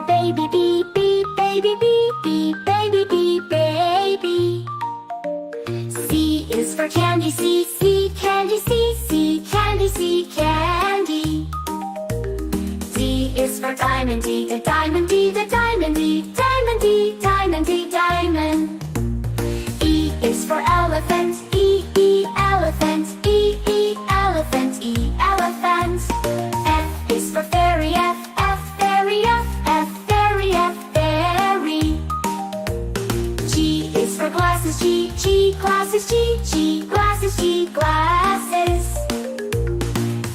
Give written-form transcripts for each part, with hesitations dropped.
baby, beep, beep, baby, beep, beep, baby, beep, baby. C is for candy, C, C, candy, C, C, candy, C, candy. D is for diamond, D, the diamond, D, the diamond, D, diamond, D, diamond, D, diamond. E is for elephant, E, E, elephant, E, E, elephant, E, elephant. F is for fairy, F, F, fairy, F, F, fairy, F, fairy. G is for glasses, G, G, glasses, G, G, glasses, G, glasses.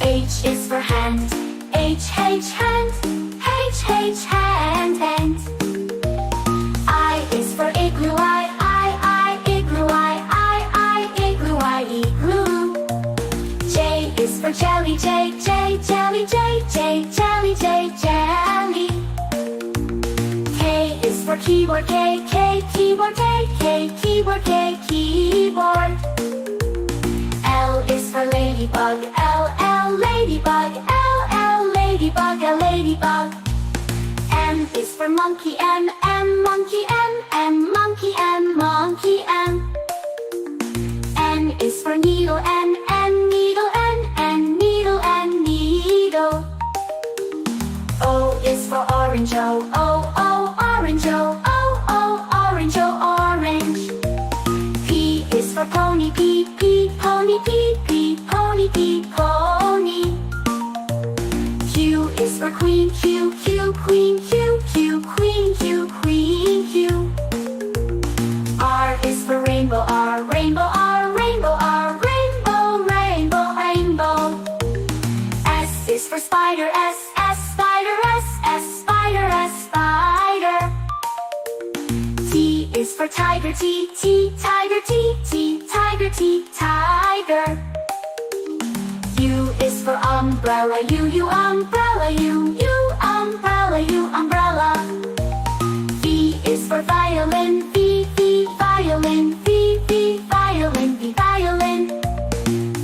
H is for hand, H, H, hand, H, H, hand, hand. I is for igloo, I, igloo, I, igloo, I, igloo. J is for jelly, J, J, jelly, J, J, jelly, J, jelly. K is for keyboard, K, K, keyboard, K, K, keyboard, K, keyboard. L is for ladybug, L, L, ladybug, L, L, ladybug, L, ladybug. M is for monkey, M, M, monkey, M, M, monkey, M, monkey, M. N is for needle, N, N, needle, N, N, needle, N, needle. O is for orange, O, O, O, orange, O, O, O, orange, O, orange. P is for pony, P, P, pony, P, P, pony, P, pony. Q is for queen, Q, Q, queen, Q, Q, queen, Q, queen, Q. R is for rainbow, R, rainbow, R, rainbow, R, rainbow, rainbow, rainbow. S is for spider, S, S, spider, S, S, spider, S, spider. T is for tiger, T, T, tiger, T, T, tiger, T, tiger. U is for umbrella, U, umbrella, U, umbrella, U, umbrella. V is for violin, V, V, violin, V, V, violin, V, violin.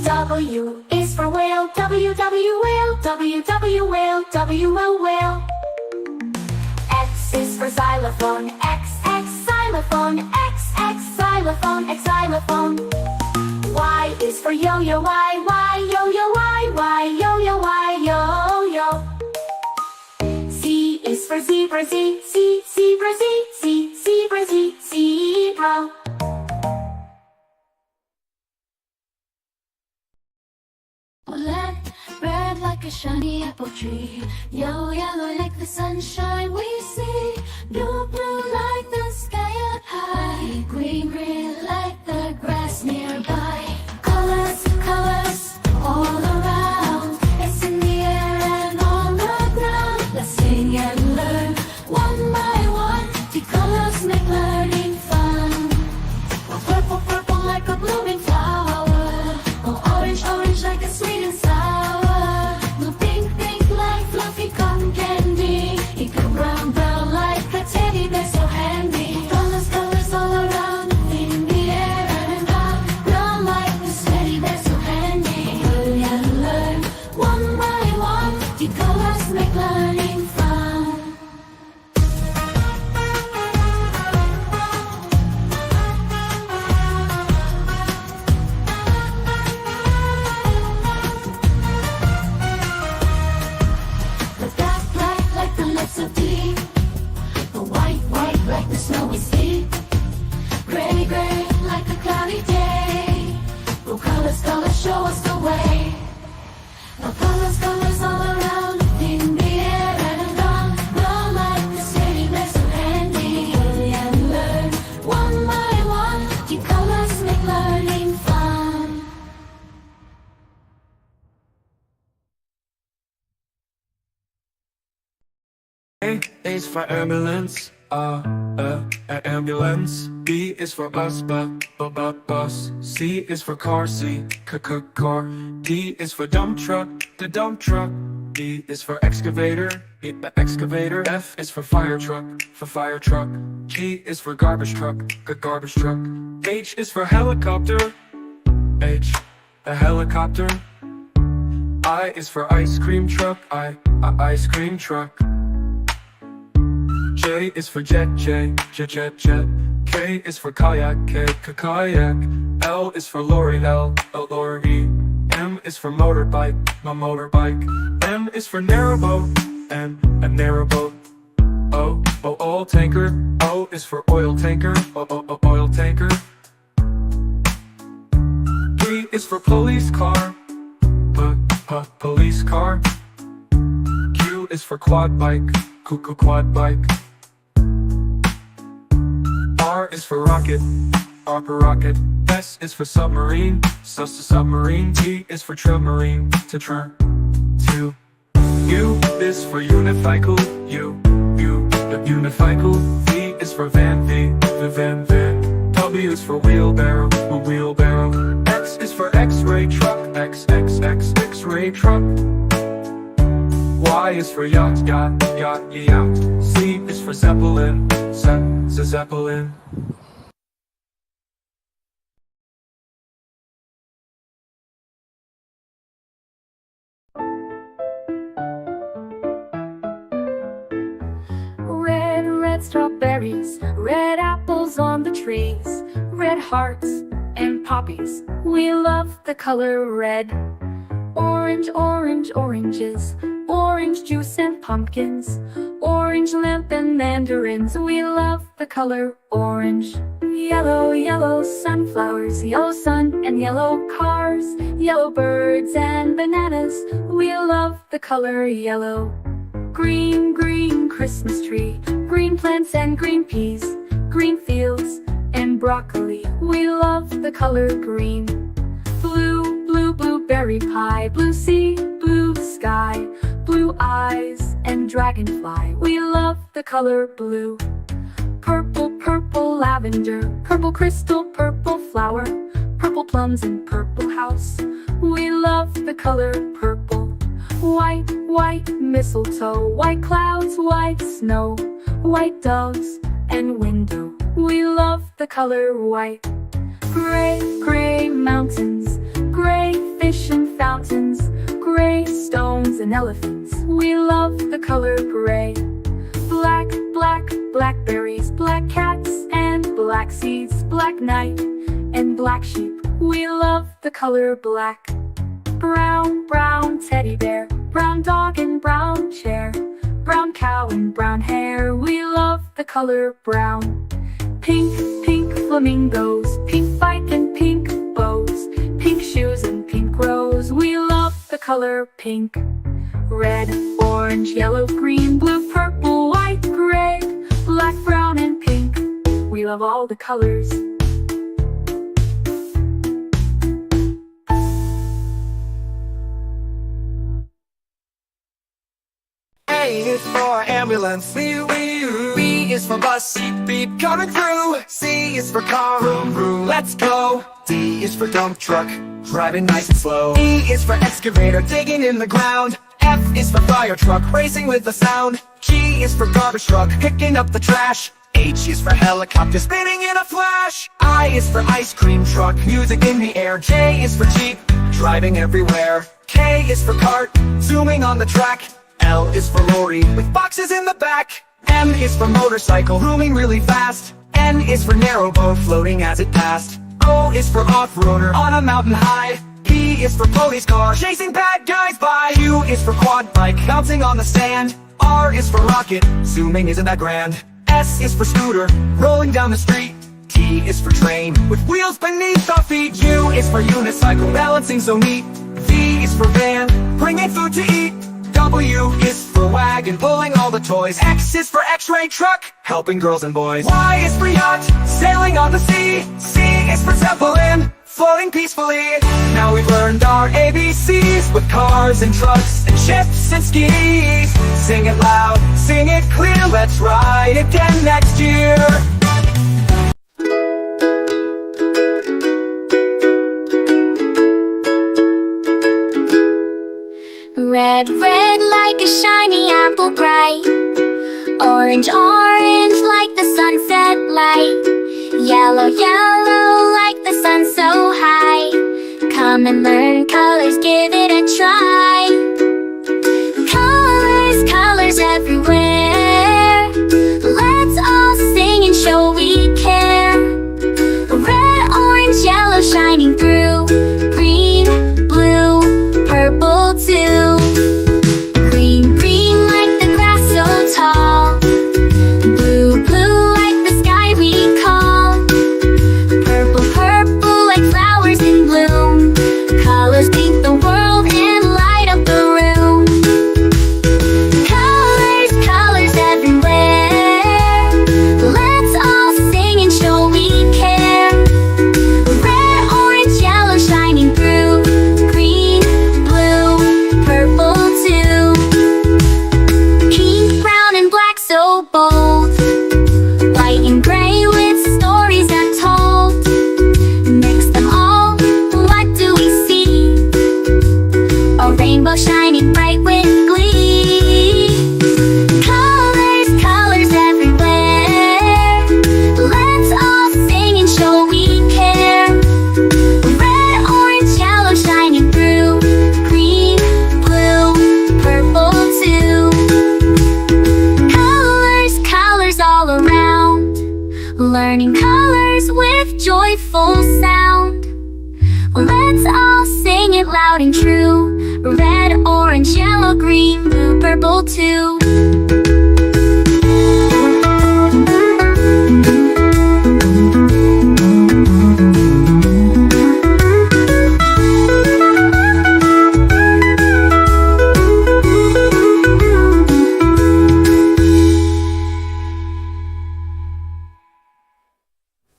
W is for whale, W, W, whale, W, W, whale, W, whale. X is for xylophone, X, X, xylophone, X, X, xylophone, X, xylophone. Y is for yo-yo, Y, Y, yo-yo, Y, Y, yo-yo, Y, yo-yo. Z is for zebra, Z, Z, zebra, Z, Z, zebra, Z, zebra. Black, red like a shiny apple tree. Yellow, yellow like the sunshine we see. Blue, blue like the sky up high. Green, green like the grass nearby. Colors, colors all around. It's in the air and on the ground. Let's sing and learn one by one. The colors make learning fun. Oh, purple, purple like a blooming flower. Oh, orange, orange like a sweet and sour. Blue, pink, pink like fluffy cotton candy. Eco brown, brown like a teddy bear so handy. Colors, colors all around in the air and round. Brown like this teddy bear so handy. Learn and learn one by one. The colors make learning fun. The black, black like the lips of tea. The white, white like the snowy sea. Gray, gray like a cloudy day. Blue colors, colors show us the way. The colors, colors all around in the air and around. Brown like the teddy bear so handy. Learn and learn one by one. The colors make learning fun. A is for ambulance, ambulance. B is for bus, bus. C is for car, car. D is for dump truck, the dump truck. E is for excavator, excavator. F is for fire truck, G is for garbage truck, garbage truck. H is for helicopter, H, a helicopter. I is for ice cream truck, ice cream truck. J is for jet, jet. K is for kayak, kayak. L is for lorry, lorry. M is for motorbike, motorbike. N is for narrowboat, N, a narrowboat. O, oil tanker. O is for oil tanker, oil tanker. P is for police car, police car. Q is for quad bike, quad bike. R is for rocket, rocket. S is for submarine, submarine. T is for submarine, to. U is for unicycle, unicycle. V is for van, van. W is for wheelbarrow, wheelbarrow. X is for X-ray truck, X-ray truck. Y is for yacht, yacht. Z is for zeppelin, zeppelin. Red strawberries, red apples on the trees, red hearts and poppies. We love the color red. Orange, oranges, orange juice and pumpkins, orange lamp and mandarins. We love the color orange. Yellow sunflowers, yellow sun and yellow cars, yellow birds and bananas. We love the color yellow. Green Christmas tree, green plants and green peas, green fields and broccoli. We love the color green. Blue blueberry pie, blue sea, blue sky, blue eyes and dragonfly. We love the color blue. Purple lavender, purple crystal, purple flower, purple plums and purple house. We love the color purple. White mistletoe, white clouds, white snow, white doves and window. We love the color white. Gray mountains, gray fish and fountains, gray stones and elephants. We love the color gray. Blackberries, black cats and black seeds, black night and black sheep. We love the color black. Brown teddy bear, brown dog and brown chair, brown cow and brown hair. We love the color brown. Pink flamingos, pink bike and pink bows, pink shoes and pink rose. We love the color pink. Red, orange, yellow, green, blue, purple, white, gray, black, brown and pink. We love all the colors. A is for ambulance, B is for bus, beep coming through. C is for car, vroom, let's go. D is for dump truck, driving nice and slow. E is for excavator, digging in the ground. F is for fire truck, racing with the sound. G is for garbage truck, picking up the trash. H is for helicopter, spinning in a flash. I is for ice cream truck, music in the air. J is for jeep, driving everywhere. K is for cart, zooming on the track. L is for lorry, with boxes in the back. M is for motorcycle, zooming really fast. N is for narrowboat, floating as it passed. O is for off-roader, on a mountain high. P is for police car, chasing bad guys by. Q is for quad bike, bouncing on the sand. R is for rocket, zooming isn't that grand. S is for scooter, rolling down the street. T is for train, with wheels beneath our feet. U is for unicycle, balancing so neat. V is for van, bringing food to eat. W is for wagon, pulling all the toys. X is for X-ray truck, helping girls and boys. Y is for yacht, sailing on the sea. C is for zeppelin, floating peacefully. Now we've learned our ABCs, with cars and trucks and ships and skis. Sing it loud, sing it clear, let's ride again next year. Red like a shiny apple bright. Orange like the sunset light. Yellow like the sun so high. Come and learn colors, give it a try. Colors everywhere. colors with joyful sound. Let's all sing it loud and true. Red, orange, yellow, green, blue, purple too.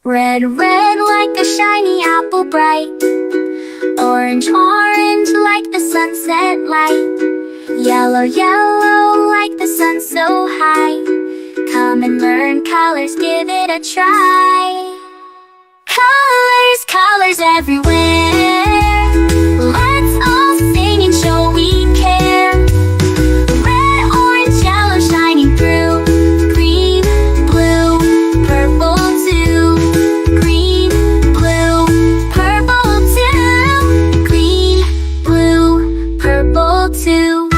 Red, red like a shiny apple bright. Orange, orange like the sunset light. Yellow, yellow like the sun so high. Come and learn colors, give it a try. Colors, colors everywhere. Let's all sing and show we care. Red, orange, yellow shining through. Green, blue, purple too. Green, blue, purple too. Green, blue, purple too.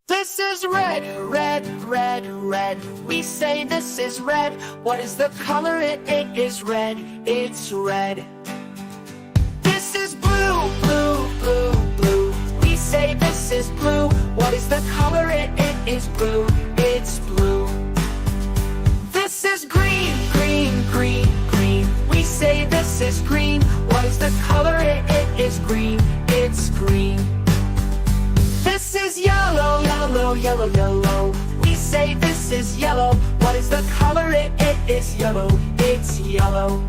This is red, red, red, red. We say this is red. What is the color? It is red. It's red. This is blue, blue, blue, blue. We say this is blue. What is the color? It is blue. It's blue. This is green, green, green, green. We say this is green. What is the color? It is green. It's green. This is yellow, yellow, yellow, yellow. We say this is yellow. What is the color? It is yellow. It's yellow.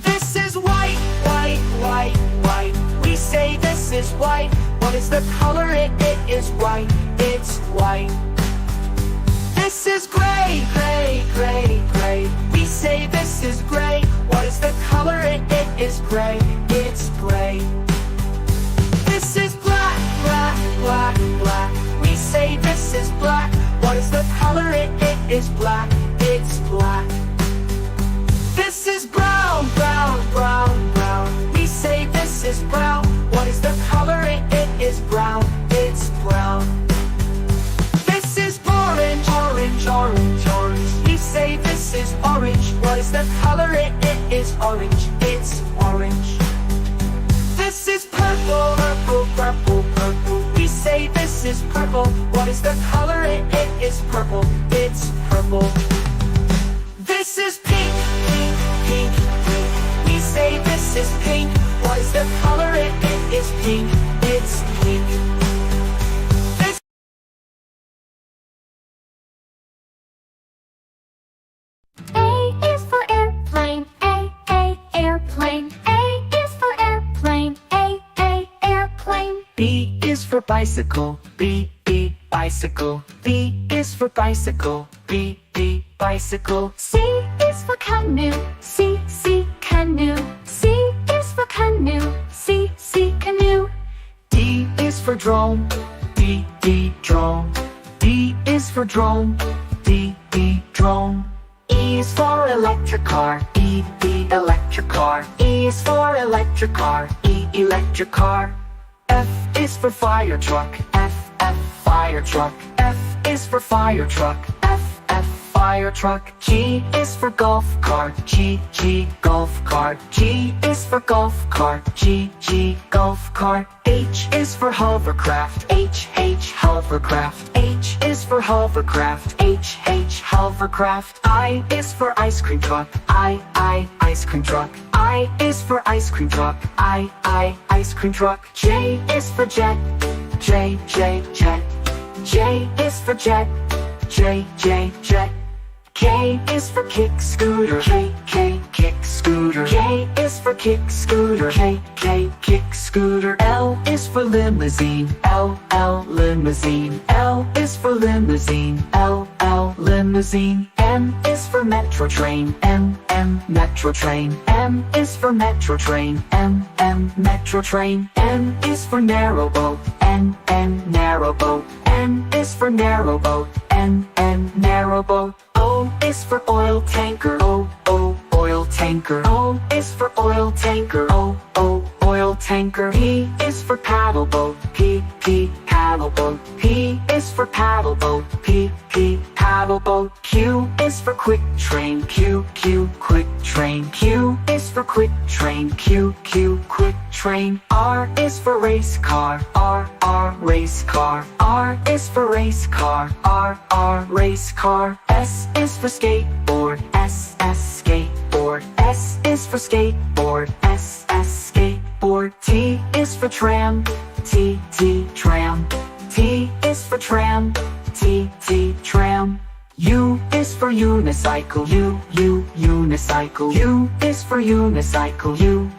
This is white, white, white, white. We say this is white. What is the color? It is white. It's white. This is gray, gray, gray, gray. We say this is gray. What is the color? It is gray. It's gray. This is black, black, black, black. We say this is black. What is the color? It is black. It's black. This is brown, brown, brown, brown. We say this is brown. What is the color? It is brown. It's brown. This is orange, orange, orange, orange. We say this is orange. What is the color? It is orange. It's orange. This is purple, purple, purple, purple. We say this is purple. What is the color? It is purple. It's purple. This is pink, pink, pink, pink. We say this is pink. What is the color? It is pink. It's pink. This A is for airplane. A, airplane. A is for airplane. A, airplane. B is for bicycle. B, bicycle. B is for bicycle. B, bicycle. C is for canoe. C, canoe. C is for canoe. C, canoe. D is for drone. D, drone. D is for drone. D, drone. E is for electric car. E, electric car. E is for electric car. E, electric car. F is for fire truck. F, fire truck. F is for fire truck. F, fire truck. G is for golf cart. G, golf cart. G is for golf cart. G, golf cart. H is for hovercraft. H, hovercraft. H is for hovercraft. H, hovercraft. I is for ice cream truck. I, ice cream truck. I is for ice cream truck. I, ice cream truck. J is for jet. J, jet. J is for jet. J, jet. K is for kick scooter. K, kick scooter. K is for kick scooter. K, kick scooter. L is for limousine. L, limousine. L is for limousine. L, limousine. M is for metro train. M, metro train. M is for metro train. M, metro train. N is for narrow boat. N, narrow boat. N is for narrow boat. N, narrow boat. O is for oil tanker. O, oil tanker. O is for oil tanker. O, oil tanker. P is for paddle boat. P, paddle boat. P is for paddle boat. P, paddle boat. Q is for quick train. Q, quick train. Q is for quick train. Q, quick train. R is for race car. R, race car. R is for race car. R, race car. S is for skateboard. S, skateboard. S is for skateboard. S, skateboard. T is for tram. T, tram. T is for tram. T, tram. U is for unicycle. U, unicycle. U is for unicycle. U,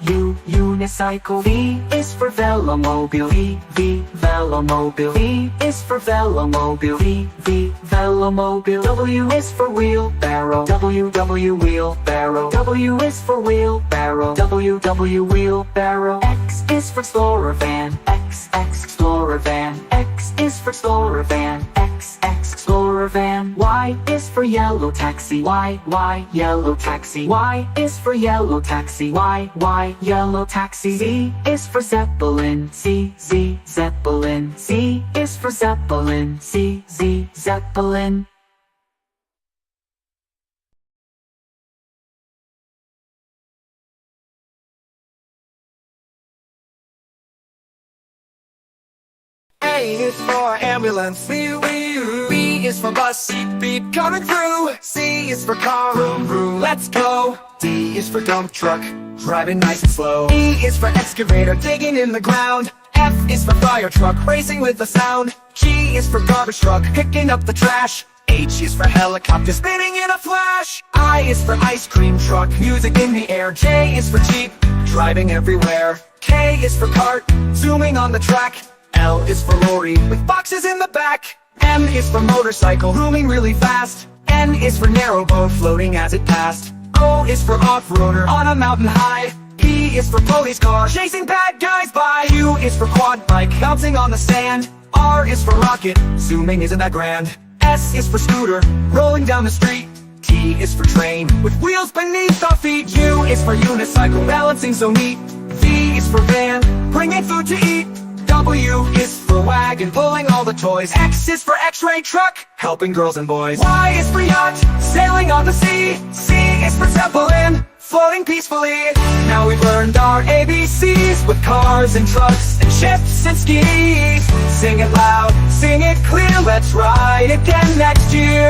unicycle. V is for velomobile. V, velomobile. V is for velomobile. V, velomobile. W is for wheelbarrow. W, wheelbarrow. W is for wheelbarrow. W, wheelbarrow. X is for explorer van. X, explorer van. X is for explorer van. X, explorer van. Y is for yellow taxi. Y, yellow taxi. Y is for yellow taxi. Y, yellow taxi. Z is for zeppelin. Z, zeppelin. Z is for zeppelin. Z, zeppelin. A is for ambulance. B is for bus. Beep, beep, coming through. C is for car. Vroom, vroom, let's go. D is for dump truck, driving nice and slow. E is for excavator, digging in the ground. F is for fire truck, racing with the sound. G is for garbage truck, picking up the trash. H is for helicopter, spinning in a flash. I is for ice cream truck, music in the air. J is for jeep, driving everywhere. K is for cart, zooming on the track. L is for lorry, with boxes in the back. M is for motorcycle, zooming really fast. N is for narrow boat, floating as it passed. O is for off-roader, on a mountain high. P is for police car, chasing bad guys by. Q is for quad bike, bouncing on the sand. R is for rocket, zooming isn't that grand. S is for scooter, rolling down the street. T is for train, with wheels beneath our feet. U is for unicycle, balancing so neat. V is for van, bringing food to eat. W is for wagon, pulling all the toys. X is for x-ray truck, helping girls and boys. Y is for yacht, sailing on the sea. C is for zeppelin, floating peacefully. Now we've learned our ABCs, with cars and trucks and ships and skis. Sing it loud, sing it clear, let's ride again next year.